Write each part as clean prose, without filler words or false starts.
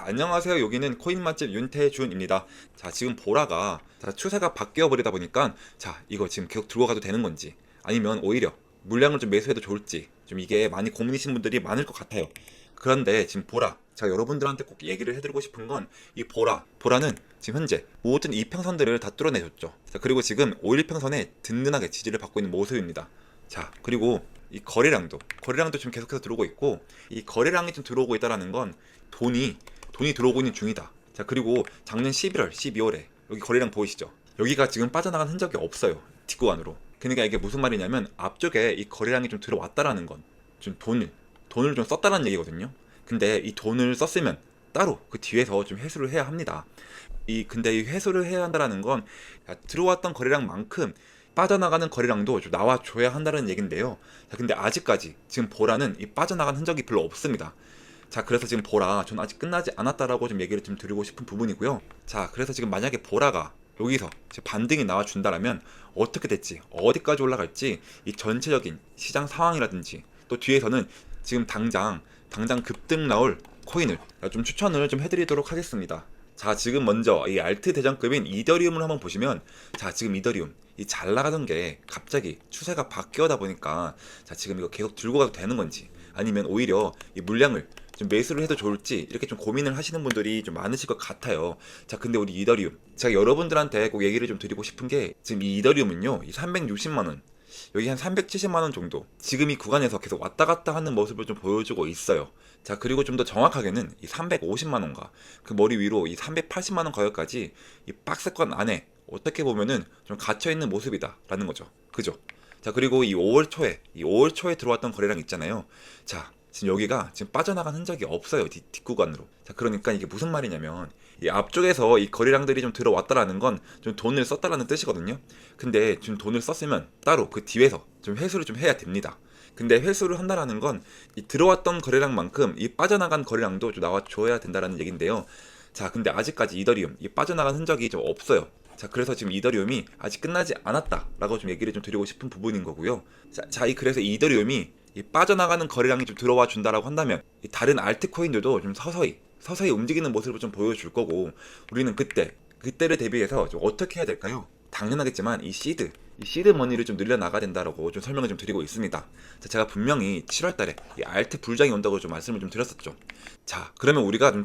자, 안녕하세요. 여기는 코인 맛집 윤태준입니다. 자, 지금 보라가 추세가 바뀌어 버리다 보니까 이거 지금 계속 들고 가도 되는 건지 아니면 오히려 물량을 좀 매수해도 좋을지 좀 이게 많이 고민이신 분들이 많을 것 같아요. 그런데 지금 보라, 제가 여러분들한테 꼭 얘기를 해드리고 싶은 건 이 보라는 지금 현재 모든 이평선들을 다 뚫어내줬죠. 자, 그리고 지금 5일평선에 든든하게 지지를 받고 있는 모습입니다. 자, 그리고 이 거래량도 지금 계속해서 들어오고 있고, 이 거래량이 좀 들어오고 있다라는 건 돈이 들어오고 있는 중이다. 자, 그리고 작년 11월, 12월에 여기 거래량 보이시죠? 여기가 지금 빠져나간 흔적이 없어요. 뒷구간으로. 그러니까 이게 무슨 말이냐면 앞쪽에 이 거래량이 좀 들어왔다라는 건 좀 돈을 좀 썼다라는 얘기거든요. 근데 이 돈을 썼으면 따로 그 뒤에서 좀 회수를 해야 합니다. 근데 이 회수를 해야 한다라는 건 들어왔던 거래량만큼 빠져나가는 거래량도 좀 나와줘야 한다는 얘긴데요. 자, 근데 아직까지 지금 보라는 이 빠져나간 흔적이 별로 없습니다. 자, 그래서 지금 보라, 전 아직 끝나지 않았다라고 좀 얘기를 좀 드리고 싶은 부분이고요. 자, 그래서 지금 만약에 보라가 여기서 반등이 나와준다라면 어떻게 될지, 어디까지 올라갈지, 이 전체적인 시장 상황이라든지, 또 뒤에서는 지금 당장 급등 나올 코인을 좀 추천을 좀 해드리도록 하겠습니다. 자, 지금 먼저 이 알트 대장급인 이더리움을 한번 보시면, 자, 지금 이더리움 이 잘 나가던 게 갑자기 추세가 바뀌어다 보니까, 자, 지금 이거 계속 들고 가도 되는 건지 아니면 오히려 이 물량을 좀 매수를 해도 좋을지 이렇게 좀 고민을 하시는 분들이 좀 많으실 것 같아요. 자, 근데 우리 이더리움, 제가 여러분들한테 꼭 얘기를 좀 드리고 싶은 게, 지금 이 이더리움은요, 이 360만 원, 여기 한 370만 원 정도 지금 이 구간에서 계속 왔다 갔다 하는 모습을 좀 보여주고 있어요. 자, 그리고 좀 더 정확하게는 이 350만 원과 그 머리 위로 이 380만 원 가격까지 이 박스권 안에 어떻게 보면은 좀 갇혀 있는 모습이다라는 거죠. 그죠? 자, 그리고 이 5월 초에 들어왔던 거래량 있잖아요. 자, 지금 여기가 지금 빠져나간 흔적이 없어요. 뒷구간으로. 자, 그러니까 이게 무슨 말이냐면, 이 앞쪽에서 이 거래량들이 좀 들어왔다라는 건 좀 돈을 썼다라는 뜻이거든요. 근데 지금 돈을 썼으면 따로 그 뒤에서 좀 회수를 좀 해야 됩니다. 근데 회수를 한다라는 건 이 들어왔던 거래량만큼 이 빠져나간 거래량도 좀 나와줘야 된다라는 얘긴데요. 자, 근데 아직까지 이더리움 이 빠져나간 흔적이 좀 없어요. 자, 그래서 지금 이더리움이 아직 끝나지 않았다라고 좀 얘기를 좀 드리고 싶은 부분인 거고요. 그래서 이 이더리움이 이 빠져나가는 거래량이 좀 들어와 준다라고 한다면, 이 다른 알트코인들도 좀 서서히 움직이는 모습을 좀 보여줄 거고, 우리는 그때를 대비해서 좀 어떻게 해야 될까요? 당연하겠지만 이 시드 머니를 좀 늘려나가야 된다라고 좀 설명을 좀 드리고 있습니다. 자, 제가 분명히 7월달에 이 알트 불장이 온다고 좀 말씀을 좀 드렸었죠. 자, 그러면 우리가 좀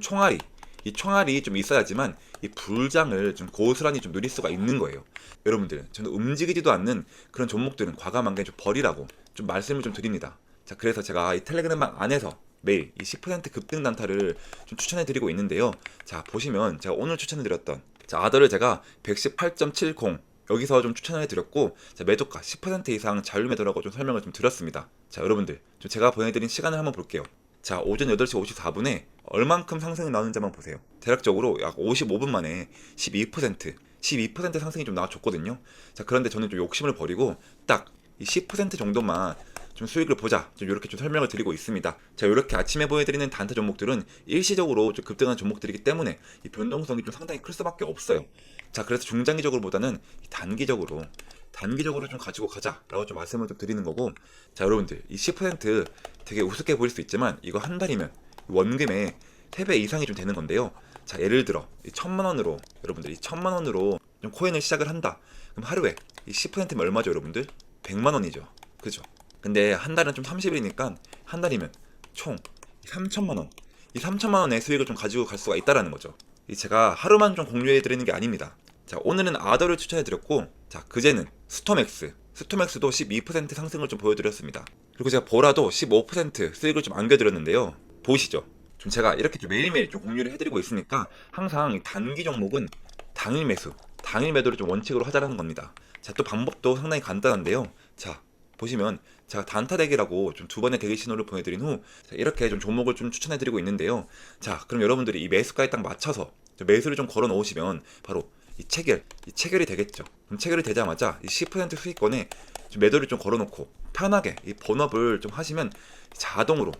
이 총알이 좀 있어야지만 이 불장을 좀 고스란히 좀 누릴 수가 있는 거예요. 여러분들, 저는 움직이지도 않는 그런 종목들은 과감하게 좀 버리라고 좀 말씀을 좀 드립니다. 자, 그래서 제가 이 텔레그램방 안에서 매일 이 10% 급등 단타를 좀 추천해 드리고 있는데요. 자, 보시면 제가 오늘 추천해 드렸던 아더를 제가 118.70 여기서 좀 추천해 드렸고, 자, 매도가 10% 이상 자율 매도라고 좀 설명을 좀 드렸습니다. 자, 여러분들, 좀 제가 보내드린 시간을 한번 볼게요. 자, 오전 8시 54분에 얼만큼 상승이 나오는지 한번 보세요. 대략적으로 약 55분 만에 12% 상승이 좀 나와줬거든요. 자, 그런데 저는 좀 욕심을 버리고 딱 이 10% 정도만 좀 수익을 보자, 좀 이렇게 좀 설명을 드리고 있습니다. 자, 이렇게 아침에 보여드리는 단타 종목들은 일시적으로 좀 급등한 종목들이기 때문에 이 변동성이 좀 상당히 클 수밖에 없어요. 자, 그래서 중장기적으로보다는 단기적으로 좀 가지고 가자라고 좀 말씀을 좀 드리는 거고, 자, 여러분들, 이 10% 되게 우습게 보일 수 있지만 이거 한 달이면 원금의 3배 이상이 좀 되는 건데요. 자, 예를 들어 이 1,000만 원으로, 여러분들, 이 1,000만 원으로 좀 코인을 시작을 한다. 그럼 하루에 이 10%면 얼마죠, 여러분들? 100만 원이죠. 그죠? 근데 한 달은 좀 30일이니까 한 달이면 총 3천만 원. 이 3천만 원의 수익을 좀 가지고 갈 수가 있다라는 거죠. 제가 하루만 좀 공유해 드리는 게 아닙니다. 자, 오늘은 아더를 추천해 드렸고, 자, 그제는 스토맥스도 12% 상승을 좀 보여드렸습니다. 그리고 제가 보라도 15% 수익을 좀 안겨드렸는데요. 보이시죠? 좀 제가 이렇게 좀 매일매일 좀 공유를 해드리고 있으니까 항상 이 단기 종목은 당일 매도를 좀 원칙으로 하자라는 겁니다. 자, 또 방법도 상당히 간단한데요. 자, 보시면 제가 단타 대기라고 좀 2번의 대기 신호를 보내드린 후, 자, 이렇게 좀 종목을 좀 추천해드리고 있는데요. 자, 그럼 여러분들이 이 매수가에 딱 맞춰서 매수를 좀 걸어 놓으시면 바로 이 체결이 되겠죠. 그럼 체결이 되자마자 이 10% 수익권에 좀 매도를 좀 걸어 놓고 편하게 이 번업을 좀 하시면 자동으로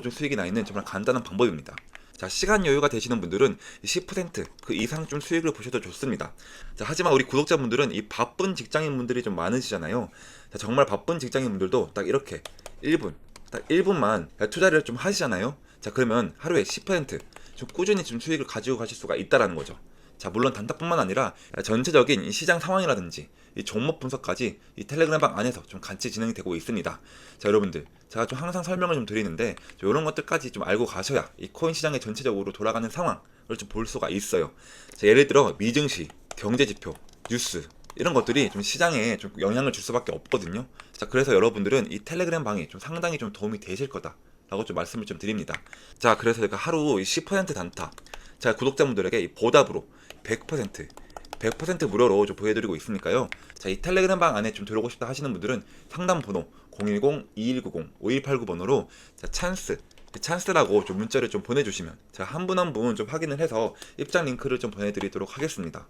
좀 수익이 나 있는 정말 간단한 방법입니다. 자, 시간 여유가 되시는 분들은 10%그 이상 좀 수익을 보셔도 좋습니다. 자, 하지만 우리 구독자분들은 이 바쁜 직장인분들이 좀 많으시잖아요. 자, 정말 바쁜 직장인분들도 딱 이렇게 1분만 투자를 좀 하시잖아요. 자, 그러면 하루에 10% 좀 꾸준히 좀 수익을 가지고 가실 수가 있다라는 거죠. 자, 물론 단타뿐만 아니라 전체적인 이 시장 상황이라든지 이 종목 분석까지 이 텔레그램방 안에서 좀 같이 진행이 되고 있습니다. 자, 여러분들, 제가 좀 항상 설명을 좀 드리는데 이런 것들까지 좀 알고 가셔야 이 코인 시장의 전체적으로 돌아가는 상황을 좀 볼 수가 있어요. 자, 예를 들어 미증시, 경제지표, 뉴스 이런 것들이 좀 시장에 좀 영향을 줄 수밖에 없거든요. 자, 그래서 여러분들은 이 텔레그램 방이 좀 상당히 좀 도움이 되실 거다라고 좀 말씀을 좀 드립니다. 자, 그래서 제가 하루 10% 단타, 제가 구독자분들에게 이 보답으로 100% 무료로 좀 보여드리고 있으니까요. 자, 이 텔레그램 방 안에 좀 들어오고 싶다 하시는 분들은 상담 번호 010-2190-5189번호로 찬스라고 좀 문자를 좀 보내주시면 제가 한 분 한 분 좀 확인을 해서 입장 링크를 좀 보내드리도록 하겠습니다.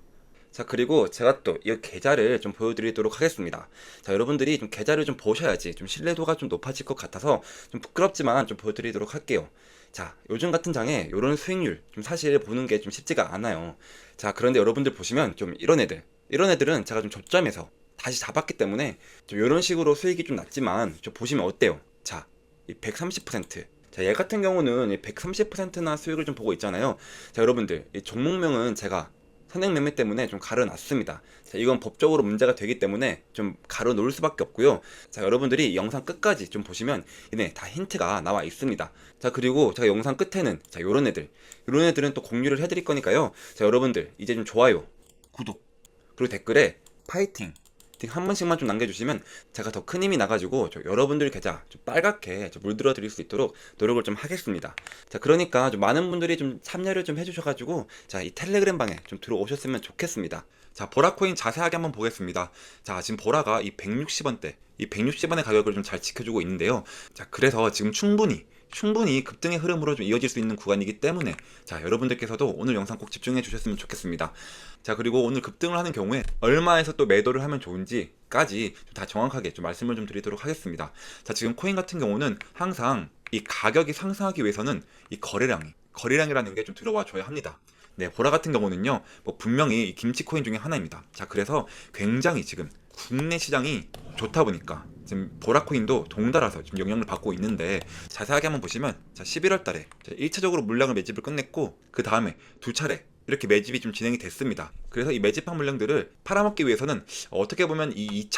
자, 그리고 제가 또 이 계좌를 좀 보여드리도록 하겠습니다. 자, 여러분들이 좀 계좌를 좀 보셔야지 좀 신뢰도가 좀 높아질 것 같아서 좀 부끄럽지만 좀 보여드리도록 할게요. 자, 요즘 같은 장에 이런 수익률 좀 사실 보는 게 좀 쉽지가 않아요. 자, 그런데 여러분들 보시면 좀 이런 애들은 제가 좀 저점에서 다시 잡았기 때문에 좀 이런 식으로 수익이 좀 났지만 좀 보시면 어때요? 자, 이 130%. 자, 얘 같은 경우는 130%나 수익을 좀 보고 있잖아요. 자, 여러분들, 이 종목명은 제가 선행 매매 때문에 좀 가려놨습니다. 자, 이건 법적으로 문제가 되기 때문에 좀 가려놓을 수밖에 없고요. 자, 여러분들이 영상 끝까지 좀 보시면 이네 다 힌트가 나와 있습니다. 자, 그리고 제가 영상 끝에는 자, 요런 애들은 또 공유를 해드릴 거니까요. 자, 여러분들 이제 좀 좋아요, 구독, 그리고 댓글에 파이팅 한 번씩만 좀 남겨주시면 제가 더 큰 힘이 나가지고 여러분들 계좌 좀 빨갛게 좀 물들어 드릴 수 있도록 노력을 좀 하겠습니다. 자, 그러니까 좀 많은 분들이 좀 참여를 좀 해주셔가지고 자, 이 텔레그램 방에 좀 들어오셨으면 좋겠습니다. 자, 보라코인 자세하게 한번 보겠습니다. 자, 지금 보라가 이 160원대, 이 160원의 가격을 좀 잘 지켜주고 있는데요. 자, 그래서 지금 충분히 급등의 흐름으로 좀 이어질 수 있는 구간이기 때문에 자, 여러분들께서도 오늘 영상 꼭 집중해 주셨으면 좋겠습니다. 자, 그리고 오늘 급등을 하는 경우에 얼마에서 또 매도를 하면 좋은지까지 다 정확하게 좀 말씀을 좀 드리도록 하겠습니다. 자, 지금 코인 같은 경우는 항상 이 가격이 상승하기 위해서는 이 거래량이라는 게 좀 들어와 줘야 합니다. 네, 보라 같은 경우는요, 뭐 분명히 이 김치 코인 중에 하나입니다. 자, 그래서 굉장히 지금 국내 시장이 좋다 보니까 지금 보라코인도 동달아서 지금 영향을 받고 있는데 자세하게 한번 보시면 자, 11월 달에 1차적으로 물량을 매집을 끝냈고 그 다음에 두 차례 이렇게 매집이 좀 진행이 됐습니다. 그래서 이 매집한 물량들을 팔아먹기 위해서는 어떻게 보면 이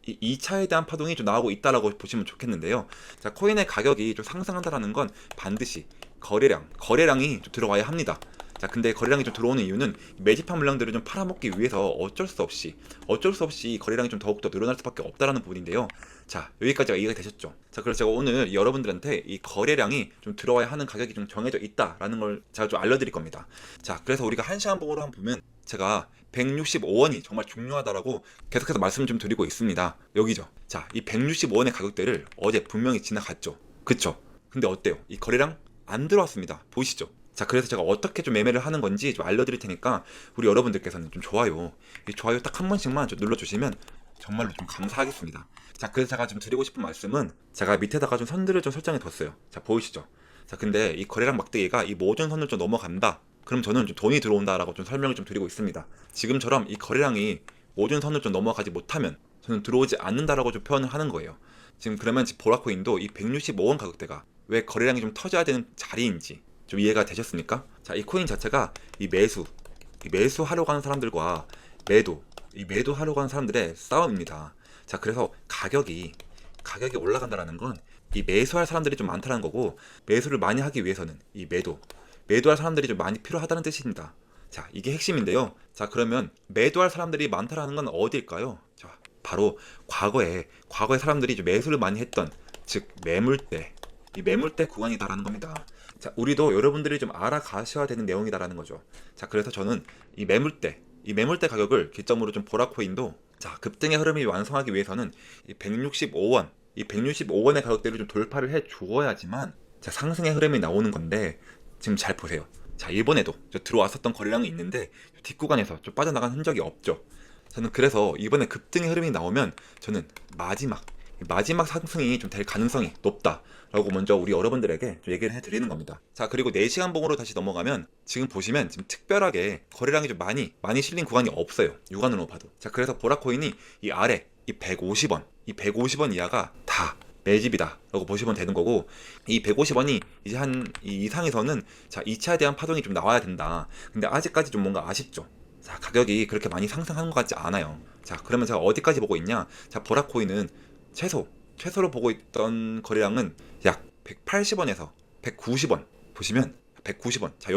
2차에 대한 파동이 좀 나오고 있다라고 보시면 좋겠는데요. 자, 코인의 가격이 좀 상승한다라는 건 반드시 거래량이 좀 들어와야 합니다. 자, 근데 거래량이 좀 들어오는 이유는 매집한 물량들을 좀 팔아먹기 위해서 어쩔 수 없이 거래량이 좀 더욱더 늘어날 수밖에 없다라는 부분인데요. 자, 여기까지가 이해가 되셨죠? 자, 그래서 제가 오늘 여러분들한테 이 거래량이 좀 들어와야 하는 가격이 좀 정해져 있다라는 걸 제가 좀 알려드릴 겁니다. 자, 그래서 우리가 1시간 봉으로 한번 보면 제가 165원이 정말 중요하다라고 계속해서 말씀 좀 드리고 있습니다. 여기죠. 자, 이 165원의 가격대를 어제 분명히 지나갔죠. 그쵸? 근데 어때요? 이 거래량 안 들어왔습니다. 보이시죠? 자, 그래서 제가 어떻게 좀 매매를 하는 건지 좀 알려드릴 테니까 우리 여러분들께서는 좀 이 좋아요 딱 한 번씩만 좀 눌러주시면 정말로 좀 감사하겠습니다. 자, 그래서 제가 좀 드리고 싶은 말씀은 제가 밑에다가 좀 선들을 좀 설정해 뒀어요. 자, 보이시죠? 자, 근데 이 거래량 막대기가 이 모든 선을 좀 넘어간다. 그럼 저는 좀 돈이 들어온다라고 좀 설명을 좀 드리고 있습니다. 지금처럼 이 거래량이 모든 선을 좀 넘어가지 못하면 저는 들어오지 않는다라고 좀 표현을 하는 거예요. 지금 그러면 보라코인도 이 165원 가격대가 왜 거래량이 좀 터져야 되는 자리인지 좀 이해가 되셨습니까? 자, 이 코인 자체가 이 매수하려고 하는 사람들과 매도하려고 하는 사람들의 싸움입니다. 자, 그래서 가격이 올라간다라는 건 이 매수할 사람들이 좀 많다는 거고 매수를 많이 하기 위해서는 이 매도할 사람들이 좀 많이 필요하다는 뜻입니다. 자, 이게 핵심인데요. 자, 그러면 매도할 사람들이 많다라는 건 어디일까요? 자, 바로 과거에 사람들이 좀 매수를 많이 했던 즉 이 매물대 구간이다라는 겁니다. 자, 우리도 여러분들이 좀 알아가셔야 되는 내용이다라는 거죠. 자, 그래서 저는 이 매물대 가격을 기점으로 좀 보라코인도 자, 급등의 흐름이 완성하기 위해서는 이 165원의 가격대를 좀 돌파를 해 주어야지만 자, 상승의 흐름이 나오는 건데 지금 잘 보세요. 자, 일본에도 들어왔었던 거래량이 있는데 뒷구간에서 좀 빠져나간 흔적이 없죠. 저는 그래서 이번에 급등의 흐름이 나오면 저는 마지막 상승이 좀 될 가능성이 높다라고 먼저 우리 여러분들에게 좀 얘기를 해드리는 겁니다. 자, 그리고 4시간 봉으로 다시 넘어가면 지금 보시면 지금 특별하게 거래량이 좀 많이 실린 구간이 없어요. 육안으로 봐도. 자, 그래서 보라코인이 이 아래 이 150원 이하가 다 매집이다 라고 보시면 되는 거고, 이 150원이 이제 한 이 이상에서는 자 2차에 대한 파동이 좀 나와야 된다. 근데 아직까지 좀 뭔가 아쉽죠. 자, 가격이 그렇게 많이 상승한 것 같지 않아요. 자, 그러면 제가 어디까지 보고 있냐? 자, 보라코인은 최소로 보고 있던 거래량은 약 180원에서 190원 보시면 190원. 자,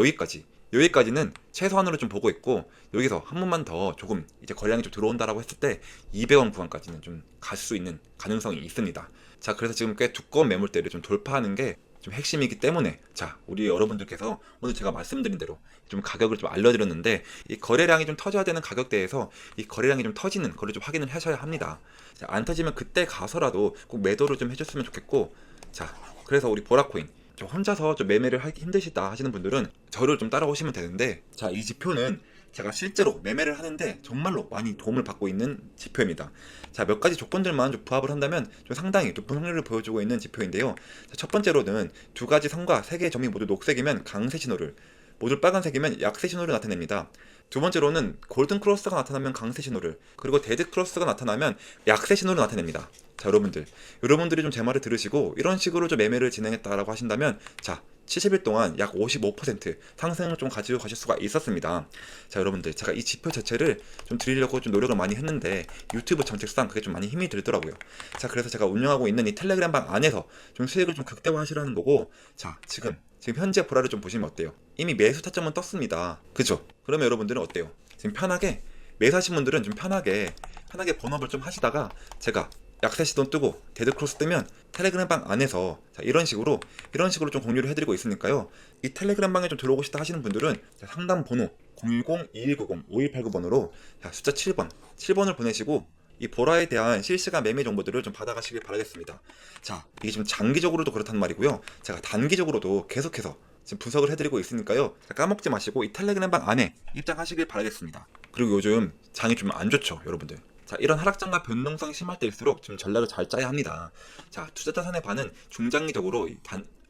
여기까지는 최소한으로 좀 보고 있고, 여기서 한 번만 더 조금 이제 거래량이 좀 들어온다라고 했을 때 200원 구간까지는 좀 갈 수 있는 가능성이 있습니다. 자, 그래서 지금 꽤 두꺼운 매물대를 좀 돌파하는 게 좀 핵심이기 때문에, 자, 우리 여러분들께서 오늘 제가 말씀드린 대로 좀 가격을 좀 알려드렸는데, 이 거래량이 좀 터져야 되는 가격대에서 이 거래량이 좀 터지는 거를 좀 확인을 하셔야 합니다. 자, 안 터지면 그때 가서라도 꼭 매도를 좀 해줬으면 좋겠고, 자, 그래서 우리 보라코인 좀 혼자서 좀 매매를 하기 힘드시다 하시는 분들은 저를 좀 따라오시면 되는데, 자, 이 지표는 제가 실제로 매매를 하는데 정말로 많이 도움을 받고 있는 지표입니다. 자, 몇 가지 조건들만 좀 부합을 한다면 좀 상당히 높은 확률을 보여주고 있는 지표인데요. 자, 첫 번째로는 두 가지 선과 세 개의 점이 모두 녹색이면 강세 신호를, 모두 빨간색이면 약세 신호를 나타냅니다. 두 번째로는 골든 크로스가 나타나면 강세 신호를, 그리고 데드 크로스가 나타나면 약세 신호를 나타냅니다. 자, 여러분들이 좀 제 말을 들으시고 이런 식으로 좀 매매를 진행했다라고 하신다면, 자, 70일 동안 약 55% 상승을 좀 가지고 가실 수가 있었습니다. 자, 여러분들, 제가 이 지표 자체를 좀 드리려고 좀 노력을 많이 했는데 유튜브 정책상 그게 좀 많이 힘이 들더라고요. 자, 그래서 제가 운영하고 있는 이 텔레그램 방 안에서 좀 수익을 좀 극대화하시라는 거고, 자, 지금 현재 보라를 좀 보시면 어때요? 이미 매수 타점은 떴습니다. 그죠? 그러면 여러분들은 어때요? 지금 편하게 매수하신 분들은 좀 편하게 본업을 좀 하시다가, 제가 약세 시도 뜨고 데드 크로스 뜨면 텔레그램 방 안에서 자, 이런 식으로 좀 공유를 해드리고 있으니까요. 이 텔레그램 방에 좀 들어오고 싶다 하시는 분들은 자, 상담 번호 010-2190-5189번으로 숫자 7번을 보내시고 이 보라에 대한 실시간 매매 정보들을 좀 받아가시길 바라겠습니다. 자, 이게 좀 장기적으로도 그렇단 말이고요. 제가 단기적으로도 계속해서 지금 분석을 해드리고 있으니까요. 자, 까먹지 마시고 이 텔레그램 방 안에 입장하시길 바라겠습니다. 그리고 요즘 장이 좀 안 좋죠, 여러분들. 자, 이런 하락장과 변동성이 심할 때일수록 좀 전략을 잘 짜야 합니다. 자, 투자 자산의 반은 중장기적으로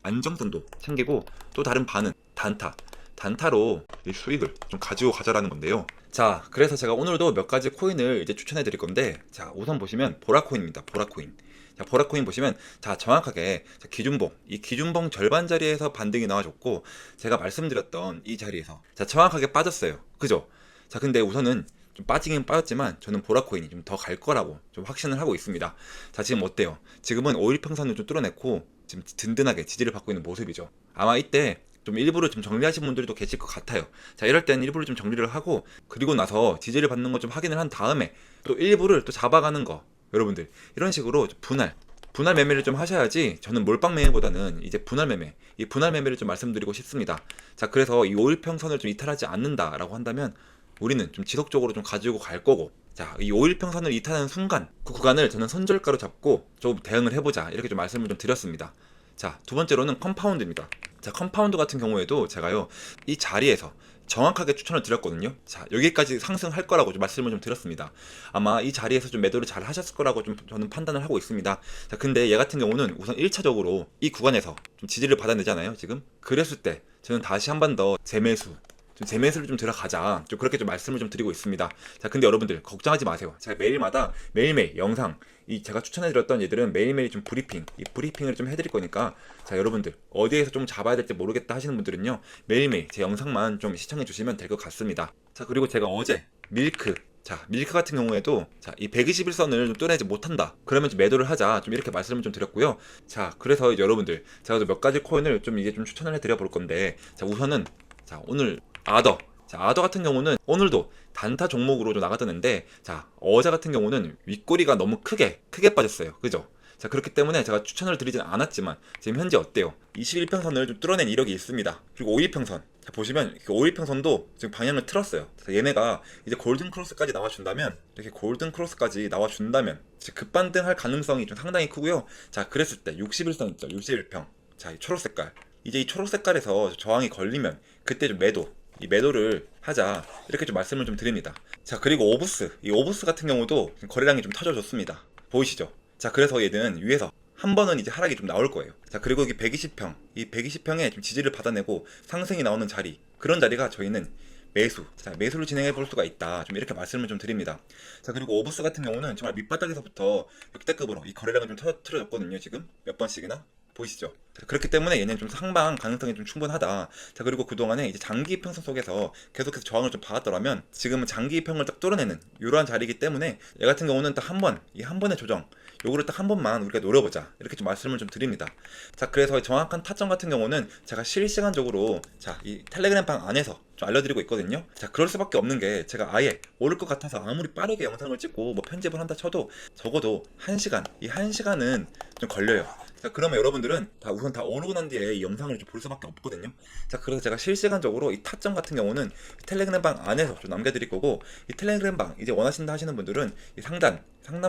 안정성도 챙기고, 또 다른 반은 단타로 이 수익을 좀 가지고 가자라는 건데요. 자, 그래서 제가 오늘도 몇 가지 코인을 이제 추천해 드릴 건데, 자, 우선 보시면 보라코인입니다. 자, 보라코인 보시면, 자, 정확하게 이 기준봉 절반 자리에서 반등이 나와줬고, 제가 말씀드렸던 이 자리에서 자, 정확하게 빠졌어요. 그죠? 자, 근데 우선은 좀 빠지긴 빠졌지만 저는 보라코인이 좀 더 갈 거라고 좀 확신을 하고 있습니다. 자, 지금 어때요? 지금은 5일 평선을 좀 뚫어냈고 지금 든든하게 지지를 받고 있는 모습이죠. 아마 이때 좀 일부러 좀 정리하신 분들도 계실 것 같아요. 자, 이럴 때는 일부러 좀 정리를 하고, 그리고 나서 지지를 받는 거 좀 확인을 한 다음에 또 일부를 또 잡아가는 거, 여러분들 이런 식으로 분할 매매를 좀 하셔야지, 저는 몰빵 매매보다는 이제 이 분할 매매를 좀 말씀드리고 싶습니다. 자, 그래서 이 5일 평선을 좀 이탈하지 않는다라고 한다면 우리는 좀 지속적으로 좀 가지고 갈 거고, 자, 이 5일 평선을 이탈하는 순간 그 구간을 저는 선절가로 잡고 좀 대응을 해보자, 이렇게 좀 말씀을 좀 드렸습니다. 자, 두 번째로는 컴파운드입니다. 자, 컴파운드 같은 경우에도 제가요, 이 자리에서 정확하게 추천을 드렸거든요. 자, 여기까지 상승할 거라고 좀 말씀을 좀 드렸습니다. 아마 이 자리에서 좀 매도를 잘 하셨을 거라고 좀 저는 판단을 하고 있습니다. 자, 근데 얘 같은 경우는 우선 1차적으로 이 구간에서 좀 지지를 받아내잖아요, 지금. 그랬을 때 저는 다시 한 번 더 재매수를 좀 들어가자, 좀 그렇게 좀 말씀을 좀 드리고 있습니다. 자, 근데 여러분들 걱정하지 마세요. 제가 매일매일 영상, 제가 추천해드렸던 얘들은 매일매일 좀 브리핑을 좀 해드릴 거니까, 자, 여러분들 어디에서 좀 잡아야 될지 모르겠다 하시는 분들은요, 매일매일 제 영상만 좀 시청해 주시면 될 것 같습니다. 자, 그리고 제가 어제 밀크 같은 경우에도 자, 이 121선을 좀 뚫어내지 못한다, 그러면 좀 매도를 하자, 좀 이렇게 말씀을 좀 드렸고요. 자, 그래서 이제 여러분들 제가 몇 가지 코인을 좀 이제 좀 추천을 해드려 볼 건데, 자, 우선은 자, 오늘 아더 같은 경우는 오늘도 단타 종목으로 좀 나갔었는데, 자, 어제 같은 경우는 윗꼬리가 너무 크게 빠졌어요. 그죠? 자, 그렇기 때문에 제가 추천을 드리진 않았지만 지금 현재 어때요? 21평선을 좀 뚫어낸 이력이 있습니다. 그리고 5일평선, 자, 보시면 5일평선도 지금 방향을 틀었어요. 자, 얘네가 이제 골든크로스까지 나와준다면, 급반등할 가능성이 좀 상당히 크고요. 자, 그랬을 때 61선 있죠, 61평. 자, 이 초록색깔, 이제 이 초록색깔에서 저항이 걸리면 그때 좀 매도를 하자, 이렇게 좀 말씀을 좀 드립니다. 자, 그리고 오브스 같은 경우도 거래량이 좀 터져줬습니다. 보이시죠? 자, 그래서 얘는 위에서 한 번은 이제 하락이 좀 나올 거예요. 자, 그리고 이 120평에 좀 지지를 받아내고 상승이 나오는 자리, 그런 자리가 저희는 매수, 자, 매수를 진행해 볼 수가 있다. 좀 이렇게 말씀을 좀 드립니다. 자, 그리고 오브스 같은 경우는 정말 밑바닥에서부터 역대급으로 이 거래량을 좀 틀어졌거든요. 지금 몇 번씩이나 보이시죠? 자, 그렇기 때문에 얘는 좀 상방 가능성이 좀 충분하다. 자, 그리고 그동안에 이제 장기 이평선 속에서 계속해서 저항을 좀 받았더라면 지금은 장기 이평을 딱 뚫어내는 이러한 자리이기 때문에 얘 같은 경우는 딱 한 번, 이 한 번의 조정 요거를 딱 한 번만 우리가 노려보자, 이렇게 좀 말씀을 좀 드립니다. 자, 그래서 정확한 타점 같은 경우는 제가 실시간적으로 자, 이 텔레그램 방 안에서 좀 알려드리고 있거든요. 자, 그럴 수밖에 없는 게 제가 아예 오를 것 같아서 아무리 빠르게 영상을 찍고 뭐 편집을 한다 쳐도 적어도 1시간, 이 1시간은 좀 걸려요. 자, 그러면 여러분들은 다 우선 다 오르고 난 뒤에 이 영상을 좀 볼 수밖에 없거든요. 자, 그래서 제가 실시간적으로 이 타점 같은 경우는 텔레그램 방 안에서 좀 남겨드릴 거고, 이 텔레그램 방 이제 원하신다 하시는 분들은 이 상단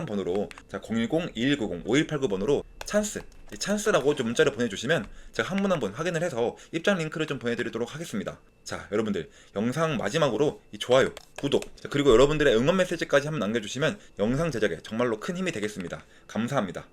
번호로 자, 010-2190-5189번으로 찬스, 이 찬스라고 좀 문자를 보내주시면 제가 한 분 한 분 확인을 해서 입장 링크를 좀 보내드리도록 하겠습니다. 자, 여러분들 영상 마지막으로 이 좋아요, 구독, 자, 그리고 여러분들의 응원 메시지까지 한번 남겨주시면 영상 제작에 정말로 큰 힘이 되겠습니다. 감사합니다.